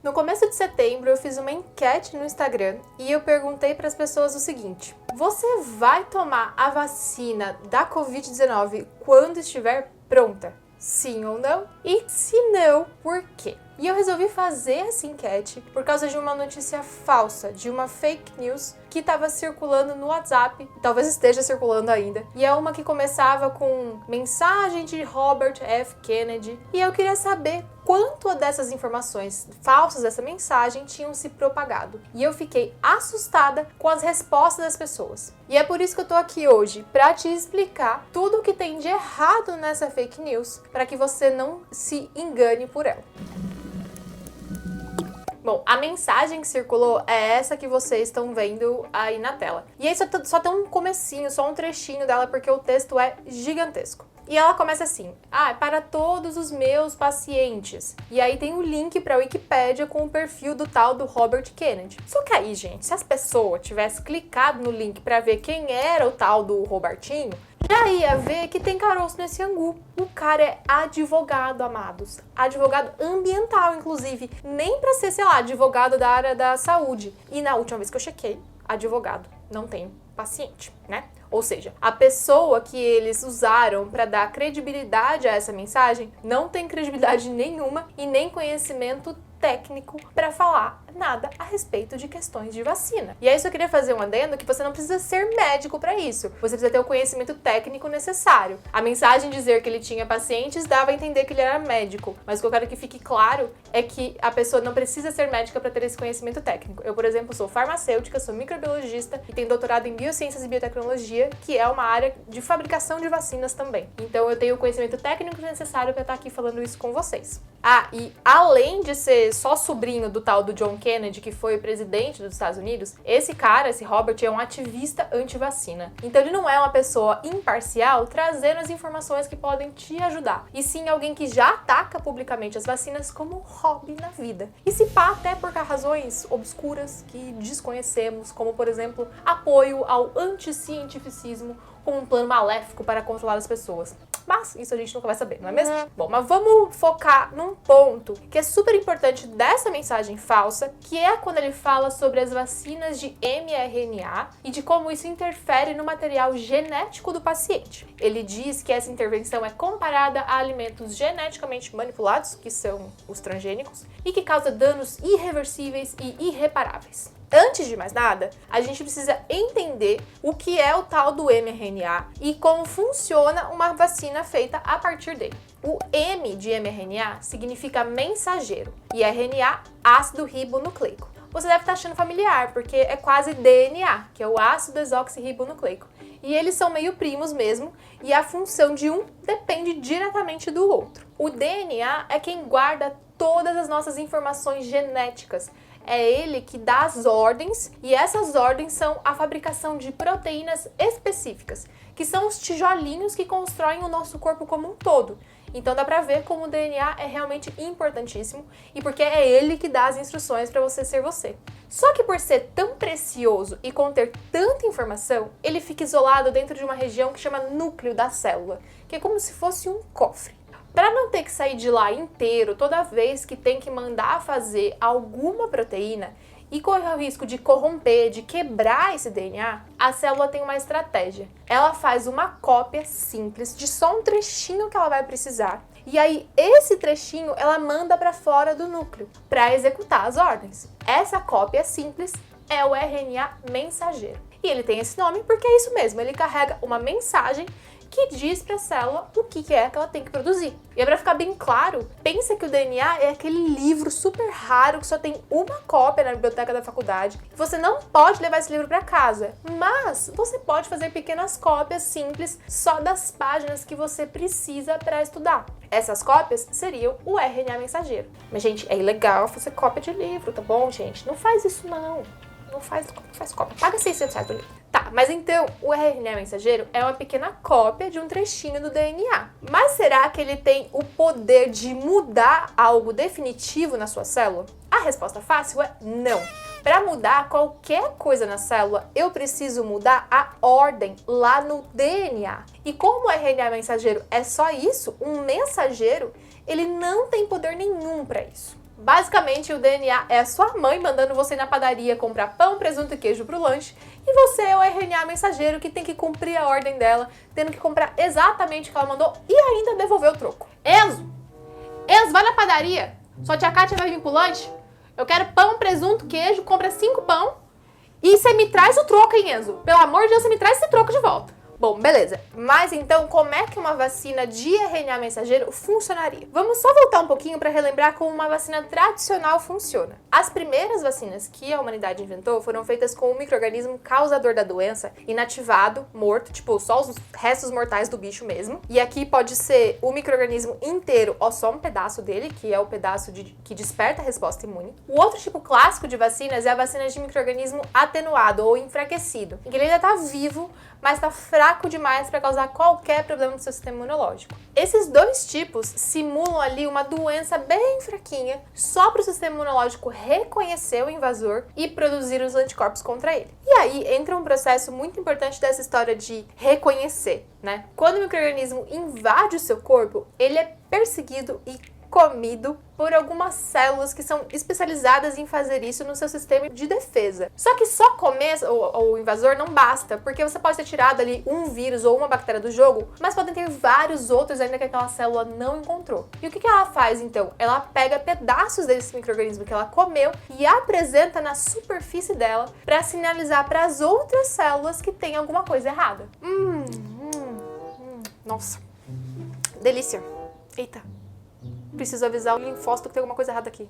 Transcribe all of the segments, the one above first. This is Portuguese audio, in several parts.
No começo de setembro, eu fiz uma enquete no Instagram e eu perguntei para as pessoas o seguinte: você vai tomar a vacina da Covid-19 quando estiver pronta? Sim ou não? E se não, por quê? E eu resolvi fazer essa enquete por causa de uma notícia falsa, de uma fake news que estava circulando no WhatsApp, talvez esteja circulando ainda, e é uma que começava com mensagem de Robert F. Kennedy, e eu queria saber quanto dessas informações falsas dessa mensagem tinham se propagado. E eu fiquei assustada com as respostas das pessoas. E é por isso que eu tô aqui hoje, para te explicar tudo o que tem de errado nessa fake news, para que você não se engane por ela. Bom, a mensagem que circulou é essa que vocês estão vendo aí na tela. E aí só tem um comecinho, só um trechinho dela, porque o texto é gigantesco. E ela começa assim: para todos os meus pacientes. E aí tem o link para a Wikipédia com o perfil do tal do Robert Kennedy. Só que aí, gente, se as pessoas tivessem clicado no link para ver quem era o tal do Robertinho, já ia ver que tem caroço nesse angu. O cara é advogado, amados. Advogado ambiental, inclusive. Nem pra ser, sei lá, advogado da área da saúde. E na última vez que eu chequei, advogado não tem paciente, né? Ou seja, a pessoa que eles usaram para dar credibilidade a essa mensagem não tem credibilidade nenhuma e nem conhecimento técnico para falar nada a respeito de questões de vacina. E aí eu só queria fazer um adendo que você não precisa ser médico para isso. Você precisa ter o conhecimento técnico necessário. A mensagem dizer que ele tinha pacientes dava a entender que ele era médico, mas o que eu quero que fique claro é que a pessoa não precisa ser médica para ter esse conhecimento técnico. Eu, por exemplo, sou farmacêutica, sou microbiologista e tenho doutorado em biociências e biotecnologia, que é uma área de fabricação de vacinas também. Então eu tenho o conhecimento técnico necessário para estar aqui falando isso com vocês. E além de ser só sobrinho do tal do John Kennedy, que foi presidente dos Estados Unidos, esse cara, esse Robert, é um ativista anti-vacina. Então ele não é uma pessoa imparcial trazendo as informações que podem te ajudar, e sim alguém que já ataca publicamente as vacinas como hobby na vida. E se pá, até por razões obscuras que desconhecemos, como por exemplo, apoio ao anticientificismo como um plano maléfico para controlar as pessoas. Mas isso a gente nunca vai saber, não é mesmo? Bom, mas vamos focar num ponto que é super importante dessa mensagem falsa, que é quando ele fala sobre as vacinas de mRNA e de como isso interfere no material genético do paciente. Ele diz que essa intervenção é comparada a alimentos geneticamente manipulados, que são os transgênicos, e que causa danos irreversíveis e irreparáveis. Antes de mais nada, a gente precisa entender o que é o tal do mRNA e como funciona uma vacina feita a partir dele. O M de mRNA significa mensageiro e RNA, ácido ribonucleico. Você deve estar achando familiar, porque é quase DNA, que é o ácido desoxirribonucleico. E eles são meio primos mesmo, e a função de um depende diretamente do outro. O DNA é quem guarda todas as nossas informações genéticas. É ele que dá as ordens, e essas ordens são a fabricação de proteínas específicas, que são os tijolinhos que constroem o nosso corpo como um todo. Então dá pra ver como o DNA é realmente importantíssimo e porque é ele que dá as instruções para você ser você. Só que por ser tão precioso e conter tanta informação, ele fica isolado dentro de uma região que chama núcleo da célula, que é como se fosse um cofre. Para não ter que sair de lá inteiro toda vez que tem que mandar fazer alguma proteína e correr o risco de corromper, de quebrar esse DNA, a célula tem uma estratégia. Ela faz uma cópia simples de só um trechinho que ela vai precisar. E aí, esse trechinho ela manda para fora do núcleo para executar as ordens. Essa cópia simples é o RNA mensageiro. E ele tem esse nome porque é isso mesmo, ele carrega uma mensagem que diz para a célula o que é que ela tem que produzir. E para ficar bem claro, pensa que o DNA é aquele livro super raro que só tem uma cópia na biblioteca da faculdade. Você não pode levar esse livro para casa, mas você pode fazer pequenas cópias simples só das páginas que você precisa para estudar. Essas cópias seriam o RNA mensageiro. Mas, gente, é ilegal fazer cópia de livro, tá bom, gente? Não faz isso, não. Não faz cópia. Paga R$600 do livro. Tá, mas então o RNA mensageiro é uma pequena cópia de um trechinho do DNA. Mas será que ele tem o poder de mudar algo definitivo na sua célula? A resposta fácil é não. Para mudar qualquer coisa na célula, eu preciso mudar a ordem lá no DNA. E como o RNA mensageiro é só isso, um mensageiro, ele não tem poder nenhum para isso. Basicamente, o DNA é a sua mãe mandando você ir na padaria comprar pão, presunto e queijo pro lanche, e você é o RNA mensageiro que tem que cumprir a ordem dela, tendo que comprar exatamente o que ela mandou e ainda devolver o troco. Enzo, vai na padaria. Sua tia Kátia vai vir pro lanche? Eu quero pão, presunto, queijo, compra 5 pão e você me traz o troco, hein, Enzo? Pelo amor de Deus, você me traz esse troco de volta. Bom, beleza. Mas então, como é que uma vacina de RNA mensageiro funcionaria? Vamos só voltar um pouquinho para relembrar como uma vacina tradicional funciona. As primeiras vacinas que a humanidade inventou foram feitas com o micro-organismo causador da doença, inativado, morto, tipo só os restos mortais do bicho mesmo. E aqui pode ser o micro-organismo inteiro ou só um pedaço dele, que é o pedaço que desperta a resposta imune. O outro tipo clássico de vacinas é a vacina de micro-organismo atenuado ou enfraquecido, em que ele ainda está vivo, mas está fraco demais para causar qualquer problema no seu sistema imunológico. Esses dois tipos simulam ali uma doença bem fraquinha, só para o sistema imunológico reconhecer o invasor e produzir os anticorpos contra ele. E aí entra um processo muito importante dessa história de reconhecer, né? Quando o micro-organismo invade o seu corpo, ele é perseguido e comido por algumas células que são especializadas em fazer isso no seu sistema de defesa. Só que só comer o invasor não basta, porque você pode ter tirado ali um vírus ou uma bactéria do jogo, mas podem ter vários outros ainda que aquela célula não encontrou. E o que ela faz então? Ela pega pedaços desse micro-organismo que ela comeu e apresenta na superfície dela para sinalizar para as outras células que tem alguma coisa errada. Nossa, delícia. Eita. Preciso avisar o linfócito que tem alguma coisa errada aqui.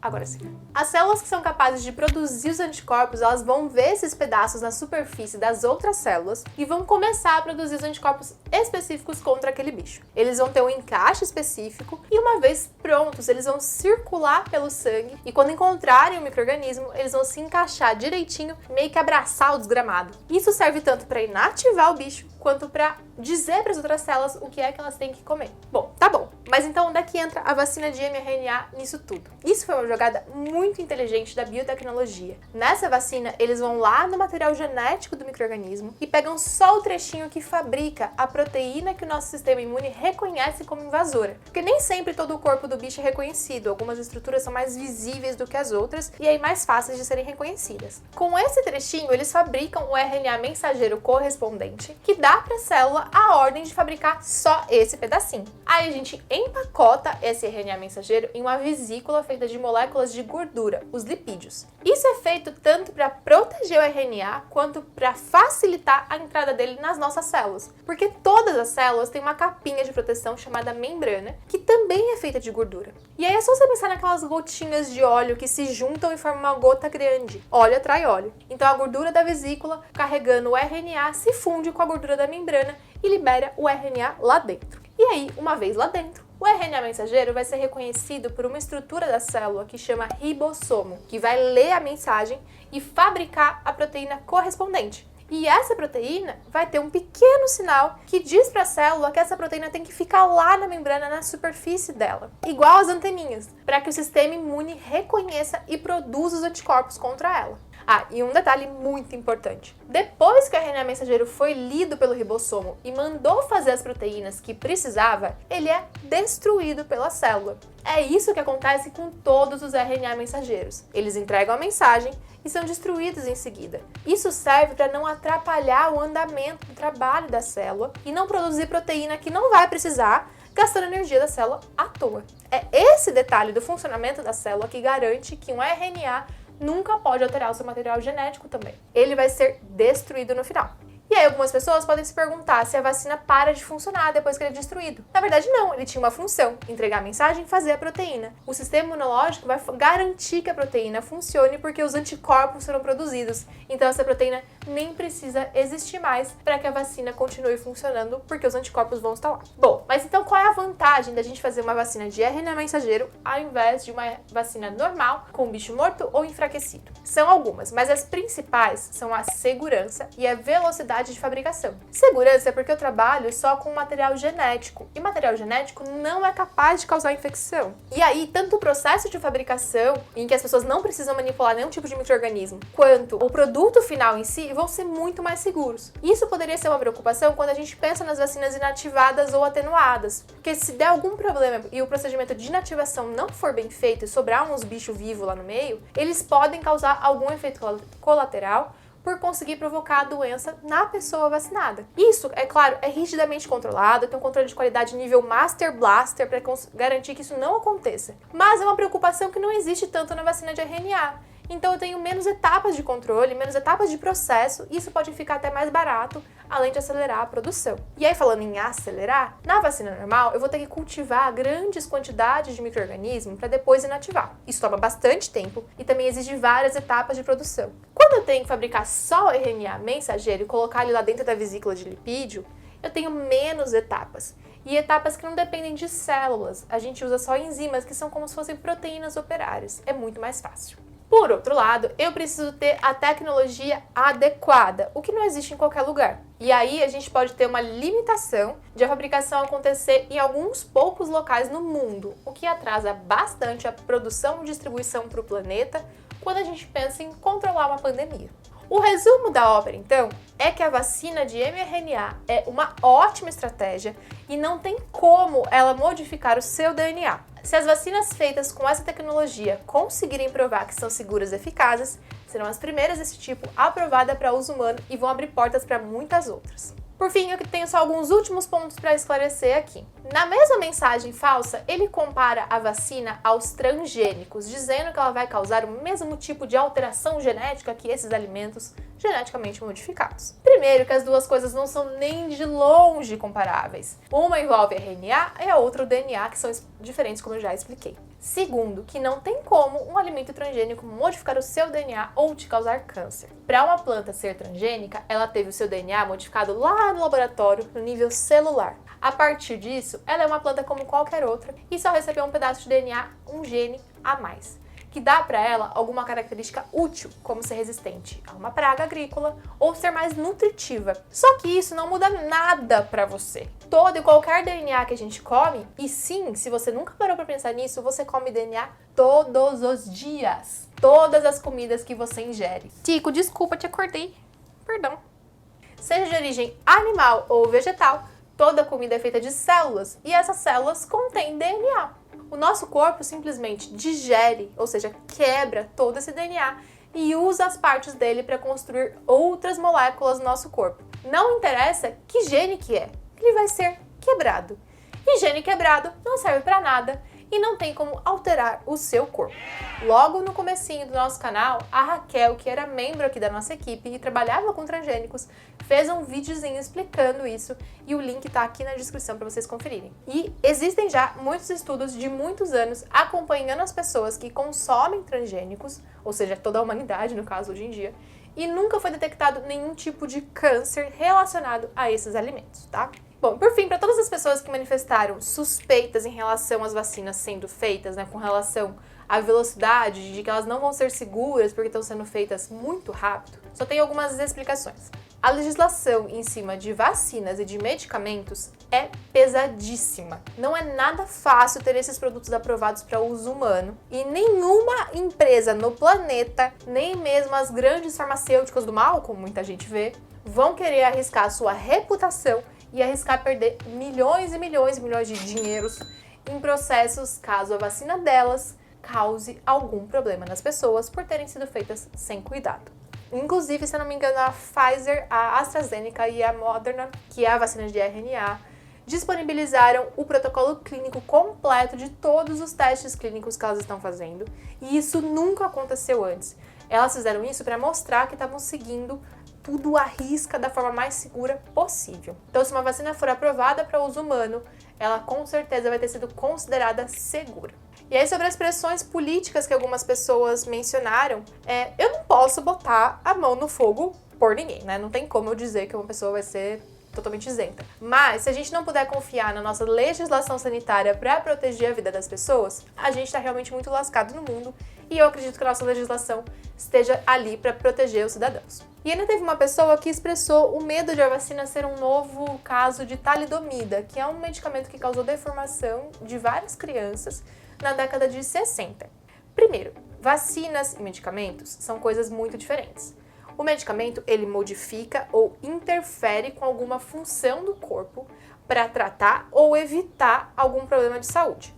Agora sim. As células que são capazes de produzir os anticorpos, elas vão ver esses pedaços na superfície das outras células e vão começar a produzir os anticorpos específicos contra aquele bicho. Eles vão ter um encaixe específico e uma vez prontos, eles vão circular pelo sangue e quando encontrarem o micro-organismo, eles vão se encaixar direitinho, meio que abraçar o desgramado. Isso serve tanto para inativar o bicho, quanto para dizer para as outras células o que é que elas têm que comer. Bom, tá bom. Mas então onde é que entra a vacina de mRNA nisso tudo? Isso foi uma jogada muito inteligente da biotecnologia. Nessa vacina, eles vão lá no material genético do micro-organismo e pegam só o trechinho que fabrica a proteína que o nosso sistema imune reconhece como invasora. Porque nem sempre todo o corpo do bicho é reconhecido. Algumas estruturas são mais visíveis do que as outras e aí mais fáceis de serem reconhecidas. Com esse trechinho, eles fabricam o RNA mensageiro correspondente, que dá para a célula a ordem de fabricar só esse pedacinho. Aí a gente empacota esse RNA mensageiro em uma vesícula feita de moléculas de gordura, os lipídios. Isso é feito tanto para proteger o RNA quanto para facilitar a entrada dele nas nossas células, porque todas as células têm uma capinha de proteção chamada membrana, que também é feita de gordura. E aí é só você pensar naquelas gotinhas de óleo que se juntam e formam uma gota grande. Óleo atrai óleo. Então a gordura da vesícula, carregando o RNA, se funde com a gordura da membrana e libera o RNA lá dentro. E aí, uma vez lá dentro, o RNA mensageiro vai ser reconhecido por uma estrutura da célula que chama ribossomo, que vai ler a mensagem e fabricar a proteína correspondente. E essa proteína vai ter um pequeno sinal que diz para a célula que essa proteína tem que ficar lá na membrana, na superfície dela, igual as anteninhas, para que o sistema imune reconheça e produza os anticorpos contra ela. Ah, e um detalhe muito importante. Depois que o RNA mensageiro foi lido pelo ribossomo e mandou fazer as proteínas que precisava, ele é destruído pela célula. É isso que acontece com todos os RNA mensageiros. Eles entregam a mensagem e são destruídos em seguida. Isso serve para não atrapalhar o andamento do trabalho da célula e não produzir proteína que não vai precisar, gastando energia da célula à toa. É esse detalhe do funcionamento da célula que garante que um RNA nunca pode alterar o seu material genético também. Ele vai ser destruído no final. E aí algumas pessoas podem se perguntar se a vacina para de funcionar depois que ele é destruído. Na verdade não, ele tinha uma função, entregar a mensagem e fazer a proteína. O sistema imunológico vai garantir que a proteína funcione porque os anticorpos serão produzidos. Então essa proteína nem precisa existir mais para que a vacina continue funcionando porque os anticorpos vão estar lá. Bom, mas então qual é a vantagem da gente fazer uma vacina de RNA mensageiro ao invés de uma vacina normal com bicho morto ou enfraquecido? São algumas, mas as principais são a segurança e a velocidade de fabricação. Segurança é porque eu trabalho só com material genético e material genético não é capaz de causar infecção. E aí, tanto o processo de fabricação, em que as pessoas não precisam manipular nenhum tipo de micro-organismo, quanto o produto final em si vão ser muito mais seguros. Isso poderia ser uma preocupação quando a gente pensa nas vacinas inativadas ou atenuadas, porque se der algum problema e o procedimento de inativação não for bem feito e sobrar uns bichos vivos lá no meio, eles podem causar algum efeito colateral por conseguir provocar a doença na pessoa vacinada. Isso, é claro, é rigidamente controlado, tem um controle de qualidade nível Master Blaster para garantir que isso não aconteça. Mas é uma preocupação que não existe tanto na vacina de RNA. Então eu tenho menos etapas de controle, menos etapas de processo, e isso pode ficar até mais barato, além de acelerar a produção. E aí, falando em acelerar, na vacina normal eu vou ter que cultivar grandes quantidades de micro-organismo para depois inativar. Isso toma bastante tempo e também exige várias etapas de produção. Quando eu tenho que fabricar só o RNA mensageiro e colocar ele lá dentro da vesícula de lipídio, eu tenho menos etapas. E etapas que não dependem de células. A gente usa só enzimas que são como se fossem proteínas operárias. É muito mais fácil. Por outro lado, eu preciso ter a tecnologia adequada, o que não existe em qualquer lugar. E aí a gente pode ter uma limitação de a fabricação acontecer em alguns poucos locais no mundo, o que atrasa bastante a produção e distribuição para o planeta quando a gente pensa em controlar uma pandemia. O resumo da ópera, então, é que a vacina de mRNA é uma ótima estratégia e não tem como ela modificar o seu DNA. Se as vacinas feitas com essa tecnologia conseguirem provar que são seguras e eficazes, serão as primeiras desse tipo aprovadas para uso humano e vão abrir portas para muitas outras. Por fim, eu tenho só alguns últimos pontos para esclarecer aqui. Na mesma mensagem falsa, ele compara a vacina aos transgênicos, dizendo que ela vai causar o mesmo tipo de alteração genética que esses alimentos geneticamente modificados. Primeiro, que as duas coisas não são nem de longe comparáveis. Uma envolve RNA e a outra o DNA, que são diferentes, como eu já expliquei. Segundo, que não tem como um alimento transgênico modificar o seu DNA ou te causar câncer. Para uma planta ser transgênica, ela teve o seu DNA modificado lá no laboratório, no nível celular. A partir disso, ela é uma planta como qualquer outra e só recebeu um pedaço de DNA, um gene a mais, que dá para ela alguma característica útil, como ser resistente a uma praga agrícola ou ser mais nutritiva. Só que isso não muda nada para você. Todo e qualquer DNA que a gente come, e sim, se você nunca parou para pensar nisso, você come DNA todos os dias. Todas as comidas que você ingere. Tico, desculpa, te acordei. Perdão. Seja de origem animal ou vegetal, toda comida é feita de células e essas células contêm DNA. O nosso corpo simplesmente digere, ou seja, quebra todo esse DNA e usa as partes dele para construir outras moléculas no nosso corpo. Não interessa que gene que é, ele vai ser quebrado. E gene quebrado não serve para nada e não tem como alterar o seu corpo. Logo no comecinho do nosso canal, a Raquel, que era membro aqui da nossa equipe e trabalhava com transgênicos, fez um videozinho explicando isso e o link tá aqui na descrição para vocês conferirem. E existem já muitos estudos de muitos anos acompanhando as pessoas que consomem transgênicos, ou seja, toda a humanidade no caso hoje em dia, e nunca foi detectado nenhum tipo de câncer relacionado a esses alimentos, tá? Bom, por fim, para todas as pessoas que manifestaram suspeitas em relação às vacinas sendo feitas, né, com relação à velocidade, de que elas não vão ser seguras porque estão sendo feitas muito rápido, só tem algumas explicações. A legislação em cima de vacinas e de medicamentos é pesadíssima. Não é nada fácil ter esses produtos aprovados para uso humano e nenhuma empresa no planeta, nem mesmo as grandes farmacêuticas do mal, como muita gente vê, vão querer arriscar a sua reputação e arriscar perder milhões e milhões e milhões de dinheiros em processos caso a vacina delas cause algum problema nas pessoas por terem sido feitas sem cuidado. Inclusive, se eu não me engano, a Pfizer, a AstraZeneca e a Moderna, que é a vacina de RNA, disponibilizaram o protocolo clínico completo de todos os testes clínicos que elas estão fazendo, e isso nunca aconteceu antes. Elas fizeram isso para mostrar que estavam seguindo tudo à risca da forma mais segura possível. Então, se uma vacina for aprovada para uso humano, ela com certeza vai ter sido considerada segura. E aí, sobre as pressões políticas que algumas pessoas mencionaram, eu não posso botar a mão no fogo por ninguém, né? Não tem como eu dizer que uma pessoa vai ser totalmente isenta. Mas, se a gente não puder confiar na nossa legislação sanitária para proteger a vida das pessoas, a gente está realmente muito lascado no mundo e eu acredito que a nossa legislação esteja ali para proteger os cidadãos. E ainda teve uma pessoa que expressou o medo de a vacina ser um novo caso de talidomida, que é um medicamento que causou deformação de várias crianças na década de 60. Primeiro, vacinas e medicamentos são coisas muito diferentes. O medicamento, ele modifica ou interfere com alguma função do corpo para tratar ou evitar algum problema de saúde.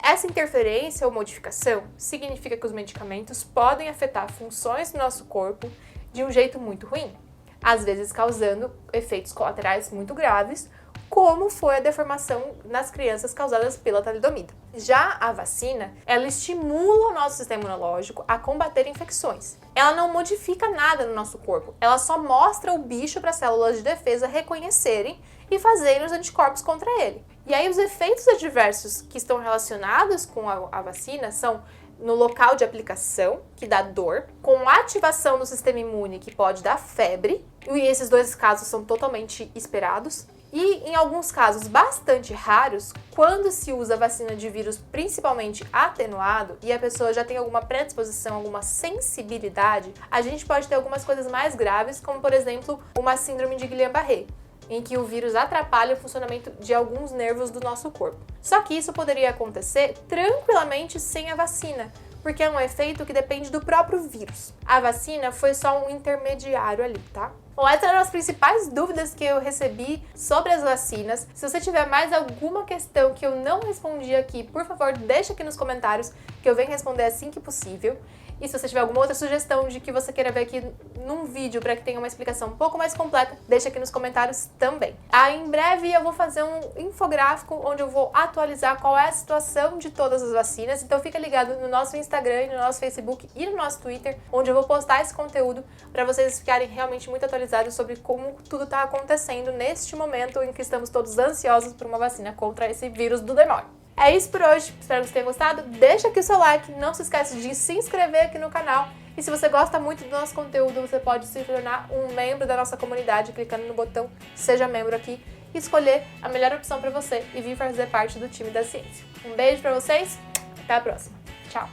Essa interferência ou modificação significa que os medicamentos podem afetar funções do nosso corpo de um jeito muito ruim, às vezes causando efeitos colaterais muito graves, como foi a deformação nas crianças causadas pela talidomida. Já a vacina, ela estimula o nosso sistema imunológico a combater infecções. Ela não modifica nada no nosso corpo, ela só mostra o bicho para as células de defesa reconhecerem e fazerem os anticorpos contra ele. E aí os efeitos adversos que estão relacionados com a vacina são no local de aplicação, que dá dor, com ativação do sistema imune, que pode dar febre, e esses dois casos são totalmente esperados. E em alguns casos bastante raros, quando se usa vacina de vírus principalmente atenuado e a pessoa já tem alguma predisposição, alguma sensibilidade, a gente pode ter algumas coisas mais graves, como por exemplo uma síndrome de Guillain-Barré, em que o vírus atrapalha o funcionamento de alguns nervos do nosso corpo. Só que isso poderia acontecer tranquilamente sem a vacina, porque é um efeito que depende do próprio vírus. A vacina foi só um intermediário ali, tá? Bom, essas eram as principais dúvidas que eu recebi sobre as vacinas. Se você tiver mais alguma questão que eu não respondi aqui, por favor, deixa aqui nos comentários que eu venho responder assim que possível. E se você tiver alguma outra sugestão de que você queira ver aqui num vídeo para que tenha uma explicação um pouco mais completa, deixa aqui nos comentários também. Em breve eu vou fazer um infográfico onde eu vou atualizar qual é a situação de todas as vacinas, então fica ligado no nosso Instagram, no nosso Facebook e no nosso Twitter, onde eu vou postar esse conteúdo para vocês ficarem realmente muito atualizados sobre como tudo está acontecendo neste momento em que estamos todos ansiosos por uma vacina contra esse vírus do demônio. É isso por hoje, espero que vocês tenham gostado, deixa aqui o seu like, não se esqueça de se inscrever aqui no canal e se você gosta muito do nosso conteúdo, você pode se tornar um membro da nossa comunidade clicando no botão Seja Membro aqui e escolher a melhor opção para você e vir fazer parte do time da ciência. Um beijo para vocês, até a próxima, tchau!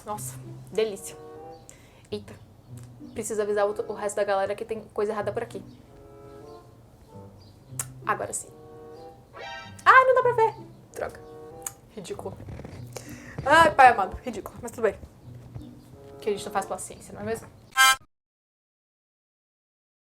Nossa, delícia! Eita, preciso avisar o resto da galera que tem coisa errada por aqui. Agora sim. Não dá pra ver. Droga. Ridículo. Ai, pai amado. Ridículo. Mas tudo bem. Que a gente não faz pela ciência, não é mesmo?